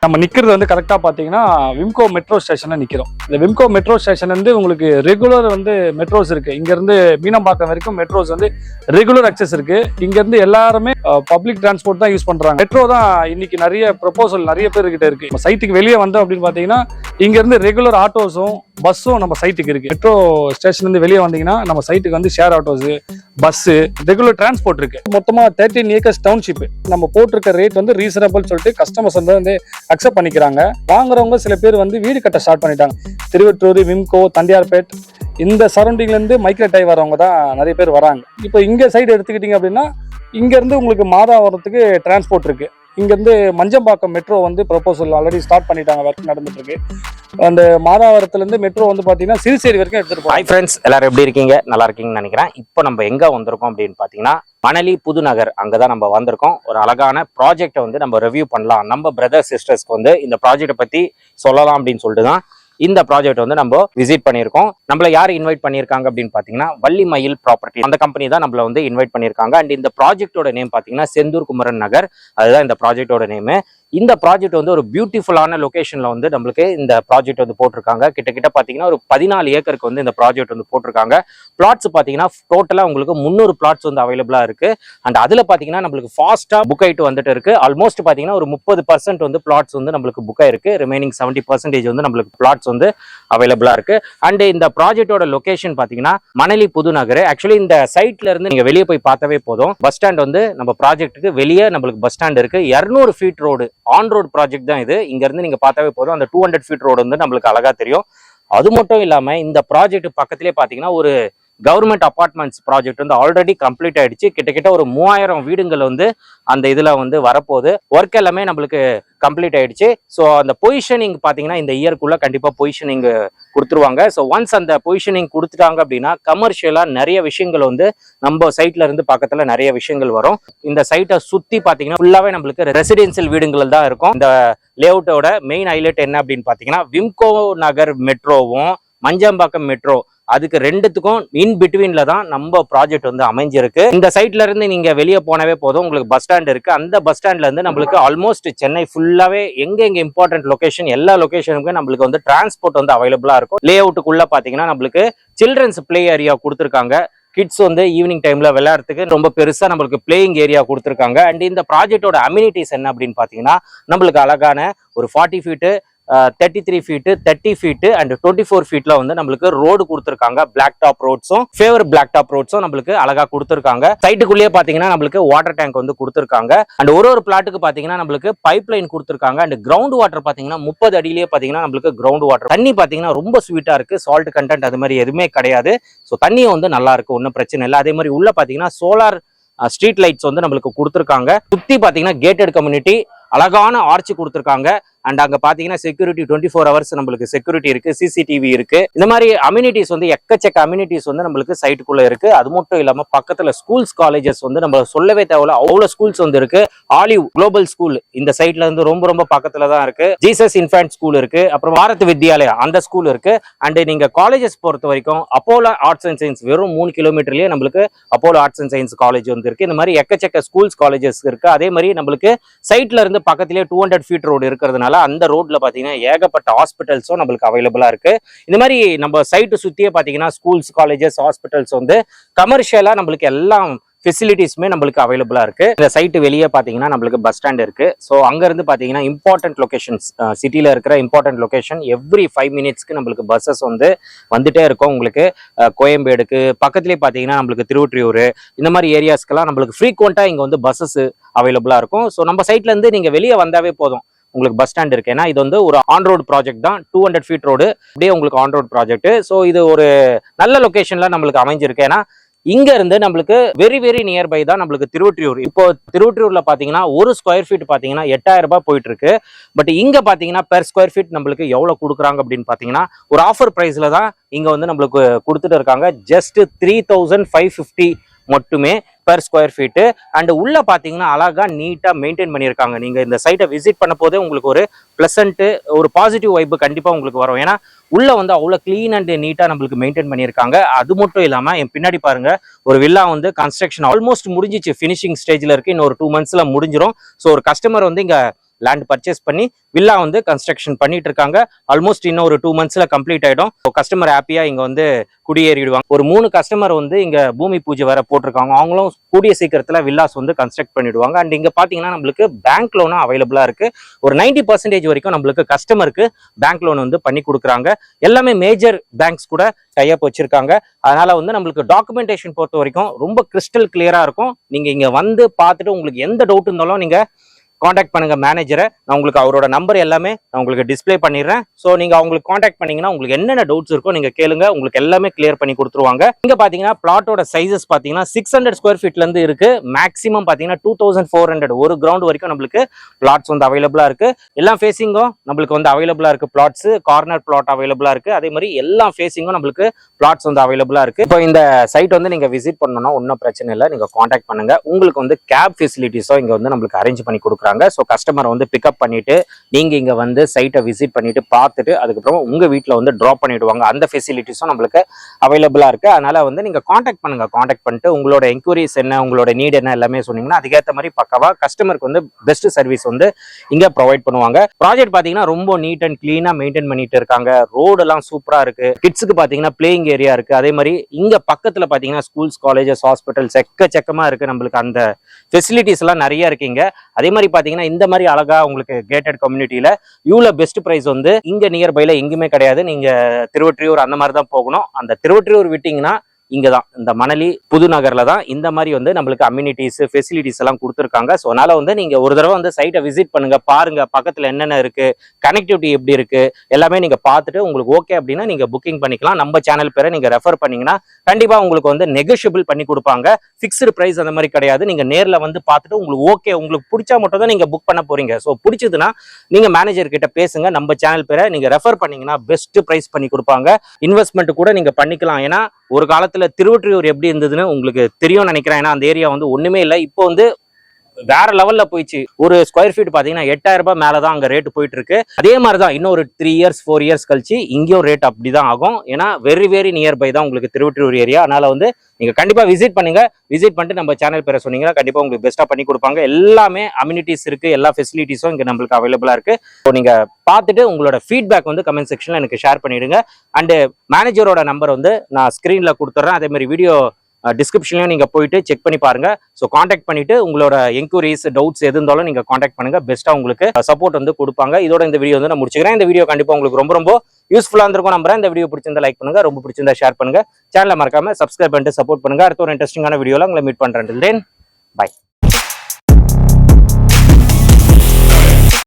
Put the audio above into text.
நம்ம நிக்கிறது வந்து கரெக்டா பாத்தீங்கன்னா விம்கோ மெட்ரோ ஸ்டேஷன்ல நிக்கிறோம். இந்த விம்கோ மெட்ரோ ஸ்டேஷன் வந்து உங்களுக்கு ரெகுலர் வந்து மெட்ரோஸ் இருக்கு. இங்க இருந்து மீனம்பாக்கம் வரைக்கும் மெட்ரோஸ் வந்து ரெகுலர் அக்சஸ் இருக்கு. இங்க இருந்து எல்லாருமே பப்ளிக் டிரான்ஸ்போர்ட் தான் யூஸ் பண்றாங்க. மெட்ரோ தான் இன்னைக்கு நிறைய ப்ரொபோசல் நிறைய பேர் கிட்ட இருக்கு. நம்ம சைட்டுக்கு வெளியே வந்தோம் அப்படின்னு பாத்தீங்கன்னா இங்க இருந்து ரெகுலர் ஆட்டோஸும் பஸ்ஸும் நம்ம சைட்டுக்கு இருக்கு. மெட்ரோ ஸ்டேஷன் இருந்து வெளியே வந்தீங்கன்னா நம்ம சைட்டுக்கு வந்து share autos, bus, regular transport இருக்கு. மொத்தமா 13 ஏக்கர்ஸ் டவுன்ஷிப். நம்ம போட்டிருக்க ரேட் வந்து ரீசனபிள் சொல்லிட்டு கஸ்டமர்ஸ் வந்து அக்செப்ட் பண்ணிக்கிறாங்க. வாங்குறவங்க சில பேர் வந்து வீடு கட்ட ஸ்டார்ட் பண்ணிட்டாங்க. திருவற்றூர், விம்கோ, தண்டியார்பேட் இந்த சரௌண்டிங்ல இருந்து மைக்ரேட் வரவங்க தான் நிறைய பேர் வராங்க. இப்போ இங்க சைடு எடுத்துக்கிட்டீங்க அப்படின்னா இங்க இருந்து உங்களுக்கு மாதாவரத்துக்கு டிரான்ஸ்போர்ட் இருக்கு. இங்க இருந்து மஞ்சம்பாக்கம் மெட்ரோ வந்து ப்ரொபோசல் ஆல்ரெடி ஸ்டார்ட் பண்ணிட்டாங்க, ஒர்க் நடந்துட்டு இருக்கு. அந்த மாதாவரத்துல இருந்து மெட்ரோ வந்து பாத்தீங்கன்னா சிறுசேரி வரைக்கும் எடுத்துட்டு போறோம். ஹாய் ஃப்ரெண்ட்ஸ், எல்லாரும் எப்படி இருக்கீங்க? நல்லா இருக்கீங்கன்னு நினைக்கிறேன். இப்போ நம்ம எங்க வந்திருக்கோம் அப்படின்னு பாத்தீங்கன்னா மணலி புதுநகர், அங்கதான் நம்ம வந்திருக்கோம். ஒரு அழகான ப்ராஜெக்டை வந்து நம்ம ரிவ்யூ பண்ணலாம், நம்ம பிரதர் சிஸ்டர்ஸ்க்கு வந்து இந்த ப்ராஜெக்டை பத்தி சொல்லலாம் அப்படின்னு சொல்லிட்டு தான் இந்த ப்ராஜெக்ட் வந்து நம்ம விசிட் பண்ணியிருக்கோம். நம்மள யார் இன்வைட் பண்ணியிருக்காங்க அப்படின்னு பாத்தீங்கன்னா வள்ளி மயில் ப்ராப்பர்ட்டி, அந்த கம்பெனி தான் நம்மள வந்து இன்வைட் பண்ணியிருக்காங்க. அண்ட் இந்த ப்ராஜெக்டோட நேம் பாத்தீங்கன்னா செந்தூர் குமரன் நகர், அதுதான் இந்த ப்ராஜெக்டோட நேம். இந்த ப்ராஜெக்ட் வந்து ஒரு பியூட்டிஃபுல்லான லொகேஷன்ல வந்து நம்மளுக்கு இந்த ப்ராஜெக்ட் வந்து போட்டிருக்காங்க. கிட்டத்தட்ட பாத்தீங்கன்னா ஒரு 14 ஏக்கருக்கு வந்து இந்த ப்ராஜெக்ட் வந்து போட்டிருக்காங்க. பிளாட்ஸ் பாத்தீங்கன்னா டோட்டலா உங்களுக்கு 300 பிளாட்ஸ் வந்து அவைலபிளா இருக்கு. அண்ட் அதுல பாத்தீங்கன்னா நம்மளுக்கு ஃபாஸ்டா புக் ஆயிட்டு வந்துட்டு இருக்கு. ஆல்மோஸ்ட் பாத்தீங்கன்னா ஒரு 30% வந்து பிளாட்ஸ் வந்து நம்மளுக்கு புக் ஆயிருக்கு. ரிமைனிங் 70% வந்து நம்மளுக்கு பிளாட்ஸ் வந்து அவைலபிளா இருக்கு. அண்ட் இந்த ப்ராஜெக்டோட லொகேஷன் பாத்தீங்கன்னா மணலி புதுநகர். ஆக்சுவலி இந்த சைட்ல இருந்து நீங்க வெளியே போய் பார்த்தாவே போதும். பஸ் ஸ்டாண்ட் வந்து நம்ம ப்ராஜெக்ட்டுக்கு வெளியே நம்மளுக்கு பஸ் ஸ்டாண்ட் இருக்கு. 200 feet road on road project தான் இது. இங்க இருந்து நீங்க பார்த்தாவே போதும், அந்த 200 ஃபீட் ரோடு வந்து நம்மளுக்கு அழகா தெரியும். அது மட்டும் இல்லாம இந்த ப்ராஜெக்ட் பக்கத்திலே பாத்தீங்கன்னா ஒரு கவர்மெண்ட் அபார்ட்மெண்ட்ஸ் ப்ராஜெக்ட் வந்து ஆல்ரெடி கம்ப்ளீட் ஆயிடுச்சு. கிட்டத்தட்ட ஒரு 3000 வீடுகள் வந்து அந்த இதுல வந்து வரப்போகுது. ஒர்க் எல்லாமே நம்மளுக்கு கம்ப்ளீட் ஆயிடுச்சு. ஸோ அந்த பொசிஷனிங் பாத்தீங்கன்னா இந்த இயர்க்குள்ள கண்டிப்பா பொசிஷனிங் கொடுத்துருவாங்க. ஸோ ஒன்ஸ் அந்த பொசிஷனிங் கொடுத்துட்டாங்க அப்படின்னா கமர்ஷியலா நிறைய விஷயங்கள் வந்து நம்ம சைட்ல இருந்து பக்கத்துல நிறைய விஷயங்கள் வரும். இந்த சைட்டை சுத்தி பாத்தீங்கன்னா ஃபுல்லாவே நம்மளுக்கு ரெசிடென்சியல் வீடுகள் தான் இருக்கும். இந்த லேஅவுட்டோட மெயின் ஹைலைட் என்ன அப்படின்னு பாத்தீங்கன்னா விம்கோ நகர் மெட்ரோவும் மஞ்சம்பாக்கம் மெட்ரோ, அதுக்கு ரெண்டுத்துக்கும் இன் பிட்வீன்ல தான் நம்ம ப்ராஜெக்ட் வந்து அமைஞ்சிருக்கு. இந்த சைட்ல இருந்து நீங்க வெளியே போனவே போதும், உங்களுக்கு பஸ் ஸ்டாண்ட் இருக்கு. அந்த பஸ் ஸ்டாண்ட்ல இருந்து நம்மளுக்கு ஆல்மோஸ்ட் சென்னை ஃபுல்லாவே எங்க இம்பார்ட்டன்ட் லொகேஷன் எல்லா லொகேஷனுக்கும் நம்மளுக்கு வந்து டிரான்ஸ்போர்ட் வந்து அவைலபிளா இருக்கும். லே அவுட்டுக்குள்ள பாத்தீங்கன்னா நம்மளுக்கு சில்ட்ரன்ஸ் பிளே ஏரியா கொடுத்துருக்காங்க. கிட்ஸ் வந்து ஈவினிங் டைம்ல விளையாடுறதுக்கு ரொம்ப பெருசா நம்மளுக்கு பிளேயிங் ஏரியா கொடுத்துருக்காங்க. அண்ட் இந்த ப்ராஜெக்டோட அம்யூனிட்டிஸ் என்ன அப்படின்னு பாத்தீங்கன்னா நம்மளுக்கு அழகான ஒரு 40 ஃபீட்டு, 33 ஃபீட்டு, 30 ஃபீட்டு அண்ட் 24 ஃபீட்ல வந்து நம்மளுக்கு ரோடு கொடுத்துருக்காங்க. பிளாக் டாப் ரோட்ஸும் ஃபேவர் பிளாக் டாப் ரோட்ஸும் நம்மளுக்கு அழகா கொடுத்துருக்காங்க. சைட்டுக்குள்ளேயே பாத்தீங்கன்னா நம்மளுக்கு வாட்டர் டேங்க் வந்து கொடுத்துருக்காங்க. அண்ட் ஒரு பிளாட்டுக்கு பாத்தீங்கன்னா நம்மளுக்கு பைப் லைன் கொடுத்துருக்காங்க. அண்ட் கிரவுண்ட் வாட்டர் பாத்தீங்கன்னா 30 அடியிலேயே பாத்தீங்கன்னா நம்மளுக்கு கிரவுண்ட் வாட்டர். தண்ணி பாத்தீங்கன்னா ரொம்ப ஸ்வீட்டா இருக்கு. சால்ட் கண்டென்ட் அது மாதிரி எதுவுமே கிடையாது. ஸோ தண்ணியும் வந்து நல்லா இருக்கு, ஒன்றும் பிரச்சனை இல்லை. அதே மாதிரி உள்ள பாத்தீங்கன்னா சோலார் ஸ்ட்ரீட் லைட்ஸ் வந்து நம்மளுக்கு கொடுத்துருக்காங்க. சுத்தி பாத்தீங்கன்னா கேட்டட் கம்யூனிட்டி, அழகான ஆர்ச் கொடுத்துருக்காங்க. அண்ட் அங்க பாத்தீங்கன்னா செக்யூரிட்டி 24 ஹவர்ஸ் நம்மளுக்கு செக்யூரிட்டி இருக்கு, சிசிடிவி இருக்கு. இந்த மாதிரி அம்யூனிட்டிஸ் வந்து எக்கச்சக்க அம்யூனிட்டிஸ் வந்து நம்மளுக்கு சைட்டுக்குள்ள இருக்கு. அது மட்டும் இல்லாம பக்கத்துல ஸ்கூல்ஸ், காலேஜஸ் வந்து நம்ம சொல்லவே தேவையில்ல, அவ்வளவு ஸ்கூல்ஸ் வந்து இருக்கு. ஆலிவ் குளோபல் ஸ்கூல் இந்த சைட்ல இருந்து ரொம்ப பக்கத்துல தான் இருக்கு. ஜீசஸ் இன்ஃபேன்ட் ஸ்கூல் இருக்கு, அப்புறம் பாரத் வித்யாலயா அந்த ஸ்கூல் இருக்கு. அண்ட் நீங்க காலேஜஸ் பொறுத்த வரைக்கும் அப்போலோ ஆர்ட்ஸ் அண்ட் சயின்ஸ் வெறும் 3 கிலோமீட்டர்லயே நம்மளுக்கு Apollo arts and science college வந்து இருக்கு. இந்த மாதிரி எக்கச்சக்க ஸ்கூல்ஸ், காலேஜஸ் இருக்கு. அதே மாதிரி நம்மளுக்கு சைட்ல இருந்து பக்கத்திலேயே 200 ஃபீட் ரோடு இருக்கிறதுனால அந்த ரோட்ல பாத்தீங்கன்னா ஏகப்பட்ட ஹாஸ்பிட்டல்ஸும் நம்மளுக்கு அவைலபிளா இருக்கு. இந்த மாதிரி நம்ம சைட்டு சுத்தியே பாத்தீங்கன்னா ஸ்கூல்ஸ், காலேஜஸ், ஹாஸ்பிட்டல்ஸ் வந்து கமர்ஷியலா நம்மளுக்கு எல்லாம் ஃபெசிலிட்டிஸ்மே நம்மளுக்கு அவைலபிளா இருக்கு. இந்த சைட்டு வெளியே பாத்தீங்கன்னா நம்மளுக்கு பஸ் ஸ்டாண்ட் இருக்கு. ஸோ அங்க இருந்து பாத்தீங்கன்னா இம்பார்ட்டன்ட் லொகேஷன்ஸ், சிட்டில இருக்கிற இம்பார்ட்டன்ட் லொகேஷன் எவ்ரி 5 மினிட்ஸ்க்கு நம்மளுக்கு பஸ்ஸஸ் வந்து வந்துட்டே இருக்கும். உங்களுக்கு கோயம்பேடுக்கு பக்கத்துலேயே பாத்தீங்கன்னா நம்மளுக்கு திருவொற்றியூர் இந்த மாதிரி ஏரியாஸ்க்கெல்லாம் நம்மளுக்கு ஃப்ரீக்வெண்டா இங்க வந்து பஸ்ஸஸ் அவைலபிளா இருக்கும். ஸோ நம்ம சைட்ல இருந்து நீங்க வெளியே வந்தாவே போதும், உங்களுக்கு பஸ் ஸ்டாண்ட் இருக்கு. ஏன்னா இது வந்து ஒரு ஆன் ரோடு ப்ராஜெக்ட் தான், 200 ஃபீட் ரோடு அப்படியே உங்களுக்கு ஆன் ரோடு ப்ராஜெக்ட். ஸோ இது ஒரு நல்ல லொகேஷன்ல நம்மளுக்கு அமைஞ்சிருக்கு. ஏன்னா இங்க இருந்து நம்மளுக்கு வெரி நியர்பை தான் நம்மளுக்கு திருவொற்றியூர். இப்போ திருவொற்றியூர்ல பாத்தீங்கன்னா ஒரு ஸ்கொயர் ஃபீட் பாத்தீங்கன்னா 8000 ரூபாய் போயிட்டு இருக்கு. பட் இங்க பாத்தீங்கன்னா பெர் ஸ்கொயர் ஃபீட் நம்மளுக்கு எவ்வளவு கொடுக்குறாங்க அப்படின்னு பாத்தீங்கன்னா ஒரு ஆஃபர் பிரைஸ்ல தான் இங்க வந்து நம்மளுக்கு கொடுத்துட்டு இருக்காங்க. ஜஸ்ட் 3550 மட்டுமே பெர் ஸ்கொயர் ஃபீட்டு. அண்ட் உள்ள பாத்தீங்கன்னா அழகா நீட்டா மெயின்டைன் பண்ணியிருக்காங்க. நீங்க இந்த சைட்டை விசிட் பண்ண போதே உங்களுக்கு ஒரு பிளசன்ட், ஒரு பாசிட்டிவ் வைப் கண்டிப்பா உங்களுக்கு வரும். ஏன்னா உள்ள வந்து அவ்வளவு கிளீன் அண்ட் நீட்டா நம்மளுக்கு மெயின்டைன் பண்ணியிருக்காங்க. அது மட்டும் இல்லாம என் பின்னாடி பாருங்க, ஒரு வில்லா வந்து கன்ஸ்ட்ரக்ஷன் ஆல்மோஸ்ட் முடிஞ்சிச்சு, ஃபினிஷிங் ஸ்டேஜ்ல இருக்கு. இன்னொரு 2 மந்த்ஸ்ல முடிஞ்சிடும். ஸோ ஒரு கஸ்டமர் வந்து இங்க லேண்ட் பர்ச்சேஸ் பண்ணி வில்லா வந்து கன்ஸ்ட்ரக்ஷன் பண்ணிட்டு இருக்காங்க. ஆல்மோஸ்ட் இன்னும் ஒரு 2 monthsல கம்ப்ளீட் ஆயிடும். கஸ்டமர் ஹாப்பியா இங்க வந்து குடியேறிடுவாங்க. ஒரு 3 கஸ்டமர் வந்து இங்க பூமி பூஜை வேற போட்டிருக்காங்க. அவங்களும் கூடிய சீக்கிரத்துல வில்லாஸ் வந்து கன்ஸ்ட்ரக்ட் பண்ணிடுவாங்க. அண்ட் இங்க பாத்தீங்கன்னா நம்மளுக்கு பேங்க் லோனும் அவைலபிளா இருக்கு. ஒரு 90% வரைக்கும் நம்மளுக்கு கஸ்டமருக்கு பேங்க் லோன் வந்து பண்ணி கொடுக்குறாங்க. எல்லாமே மேஜர் பேங்க்ஸ் கூட டைப் வச்சிருக்காங்க. அதனால வந்து நம்மளுக்கு டாக்குமெண்டேஷன் பொறுத்த வரைக்கும் ரொம்ப கிறிஸ்டல் கிளியரா இருக்கும். நீங்க இங்க வந்து பார்த்துட்டு உங்களுக்கு எந்த டவுட் இருந்தாலும் நீங்க காண்டாக்ட் பண்ணுங்க மேனேஜரை. நான் உங்களுக்கு அவரோட நம்பர் எல்லாமே நான் உங்களுக்கு டிஸ்பிளே பண்ணிடுறேன். ஸோ நீங்க அவங்களுக்கு காண்டாக்ட் பண்ணீங்கன்னா உங்களுக்கு என்னென்ன டவுட்ஸ் இருக்கோ நீங்க கேளுங்க, உங்களுக்கு எல்லாமே கிளியர் பண்ணி கொடுத்துருவாங்க. இங்க பாத்தீங்கன்னா பிளாட்டோட சைசஸ் பாத்தீங்கன்னா 600 ஸ்கொயர் ஃபீட்ல இருந்து இருக்கு. மேக்ஸிமம் பாத்தீங்கன்னா 2400 ஒரு கிரவுண்ட் வரைக்கும் நம்மளுக்கு பிளாட்ஸ் வந்து அவைலபிளா இருக்கு. எல்லா ஃபேஸிங்கும் நம்மளுக்கு வந்து அவைலபிளா இருக்கு. பிளாட்ஸ் கார்னர் பிளாட் அவைலபிளா இருக்கு. அதே மாதிரி எல்லா ஃபேஸிங்கும் நம்மளுக்கு பிளாட்ஸ் வந்து அவைலபிளா இருக்கு. இப்போ இந்த சைட் வந்து நீங்க விசிட் பண்ணணும்னா ஒன்றும் பிரச்சனை இல்லை, நீங்க காண்டாக்ட் பண்ணுங்க. உங்களுக்கு வந்து கேப் ஃபெசிலிட்டிஸும் இங்க வந்து நம்மளுக்கு அரேஞ்ச் பண்ணி கொடுக்குறாங்க. ஸோ கஸ்டமரை வந்து பிக்கப் பண்ணிட்டு நீங்க இங்க வந்து சைட்டை விசிட் பண்ணிட்டு பார்த்துட்டு அதுக்கப்புறம் உங்க வீட்டில் வந்து ட்ராப் பண்ணிடுவாங்க. அந்த ஃபெசிலிட்டிஸும் நம்மளுக்கு அவைலபிளா இருக்கு. அதனால வந்து நீங்க காண்டாக்ட் பண்ணுங்க. காண்டாக்ட் பண்ணிட்டு உங்களோட என்கொயரிஸ் என்ன, உங்களோட நீட் என்ன எல்லாமே சொன்னீங்கன்னா அதுக்கேற்ற மாதிரி பக்கவா கஸ்டமருக்கு வந்து பெஸ்ட் சர்வீஸ் வந்து இங்க ப்ரொவைட் பண்ணுவாங்க. ப்ராஜெக்ட் பாத்தீங்கன்னா ரொம்ப நீட் அண்ட் கிளீனா மெயின்டைன் பண்ணிட்டு இருக்காங்க. ரோடு எல்லாம் சூப்பரா இருக்கு. கிட்ஸுக்கு பாத்தீங்கன்னா பிளேயிங் ஏரியா இருக்கு. அதே மாதிரி இங்க பக்கத்துல பாத்தீங்கன்னா ஸ்கூல்ஸ், காலேஜஸ், ஹாஸ்பிட்டல்ஸ் எக்கச்சக்கமா இருக்கு. நம்மளுக்கு அந்த ஃபெசிலிட்டிஸ் எல்லாம் நிறைய இருக்குங்க. அதே மாதிரி பாத்தீங்கன்னா இந்த மாதிரி அழகா உங்களுக்கு கேட்டட் கம்யூனிட்டியில இவ்வளவு பெஸ்ட் பிரைஸ் வந்து இங்க நியர்பைல எங்குமே கிடையாது. நீங்க திருவொற்றியூர் அந்த மாதிரி தான் போகணும். அந்த திருவொற்றியூர் விட்டீங்கன்னா இங்கதான் இந்த மணலி புதுநகர்ல தான் இந்த மாதிரி வந்து நம்மளுக்கு அம்யூனிட்டிஸ் ஃபெசிலிட்டிஸ் எல்லாம் கொடுத்துருக்காங்க. ஸோ அதனால வந்து நீங்க ஒரு தடவை வந்து சைட்டை விசிட் பண்ணுங்க, பாருங்க பக்கத்துல என்னென்ன இருக்கு, கனெக்டிவிட்டி எப்படி இருக்கு எல்லாமே நீங்க பார்த்துட்டு உங்களுக்கு ஓகே அப்படின்னா நீங்க புக்கிங் பண்ணிக்கலாம். நம்ம சேனல் பேரை நீங்க ரெஃபர் பண்ணீங்கன்னா கண்டிப்பா உங்களுக்கு வந்து நெகோஷியபிள் பண்ணி கொடுப்பாங்க. ஃபிக்ஸ்டு பிரைஸ் அந்த மாதிரி கிடையாது. நீங்க நேர்ல வந்து பார்த்துட்டு உங்களுக்கு ஓகே, உங்களுக்கு பிடிச்சா மட்டும் தான் நீங்க புக் பண்ண போறீங்க. ஸோ பிடிச்சதுன்னா நீங்க மேனேஜர் கிட்ட பேசுங்க. நம்ம சேனல் பேரை நீங்க ரெஃபர் பண்ணீங்கன்னா பெஸ்ட் பிரைஸ் பண்ணி கொடுப்பாங்க. இன்வெஸ்ட்மெண்ட் கூட நீங்க பண்ணிக்கலாம். ஏன்னா ஒரு காலத்துல திருவொற்றியூர் எப்படி இருந்ததுன்னு உங்களுக்கு தெரியும் நினைக்கிறேன். ஏன்னா அந்த ஏரியா வந்து ஒண்ணுமே இல்லை. இப்போ வந்து வேற லெவல்ல போயிடுச்சு. ஒரு ஸ்கொயர் ஃபீட் பாத்தீங்கன்னா 8000 ரூபாய் மேலதான் அங்க ரேட் போயிட்டு இருக்கு. அதே மாதிரிதான் இன்னும் ஒரு 3 years 4 years கழிச்சு இங்கேயும் ரேட் அப்படிதான் ஆகும். ஏன்னா வெரி வெரி நியர்பை தான் உங்களுக்கு திருவொற்றியூர் ஏரியா. அதனால வந்து நீங்க கண்டிப்பா விசிட் பண்ணுங்க. விசிட் பண்ணிட்டு நம்ம சேனல் பேரை சொன்னீங்கன்னா கண்டிப்பா உங்களுக்கு பெஸ்டா பண்ணி கொடுப்பாங்க. எல்லாமே அம்யூனிட்டிஸ் இருக்கு, எல்லா ஃபெசிலிட்டிஸும் இங்க நம்மளுக்கு அவைலபிளா இருக்கு. ஸோ நீங்க பார்த்துட்டு உங்களோட ஃபீட்பேக் வந்து கமெண்ட் செக்ஷன்ல எனக்கு ஷேர் பண்ணிடுங்க. அண்ட் மேனேஜரோட நம்பர் வந்து நான் ஸ்கிரீன்ல கொடுத்துட்றேன். அதே மாதிரி வீடியோ டிஸ்கிரிப்ஷன்லயும் நீங்க போயிட்டு செக் பண்ணி பாருங்க. ஸோ காண்டாக்ட் பண்ணிட்டு உங்களோட என்கொயரிஸ் டவுட்ஸ் எது இருந்தாலும் நீங்க காண்டாக்ட் பண்ணுங்க. பெஸ்ட்டா உங்களுக்கு சப்போர்ட் வந்து கொடுப்பாங்க. இதோட இந்த வீடியோ வந்து நான் முடிச்சுக்கிறேன். இந்த வீடியோ கண்டிப்பா உங்களுக்கு ரொம்ப ரொம்ப யூஸ்ஃபுல்லா இருந்திருக்கும் நம்புறேன். இந்த வீடியோ பிடிச்சிருந்தா லைக் பண்ணுங்க, ரொம்ப பிடிச்சிருந்தா ஷேர் பண்ணுங்க. சேனலை மறக்காம சப்ஸ்கிரைப் பண்ணிட்டு சப்போர்ட் பண்ணுங்க. அடுத்த ஒரு இன்ட்ரெஸ்டிங்கான வீடியோல உங்களை மீட் பண்றேன். தென் பை.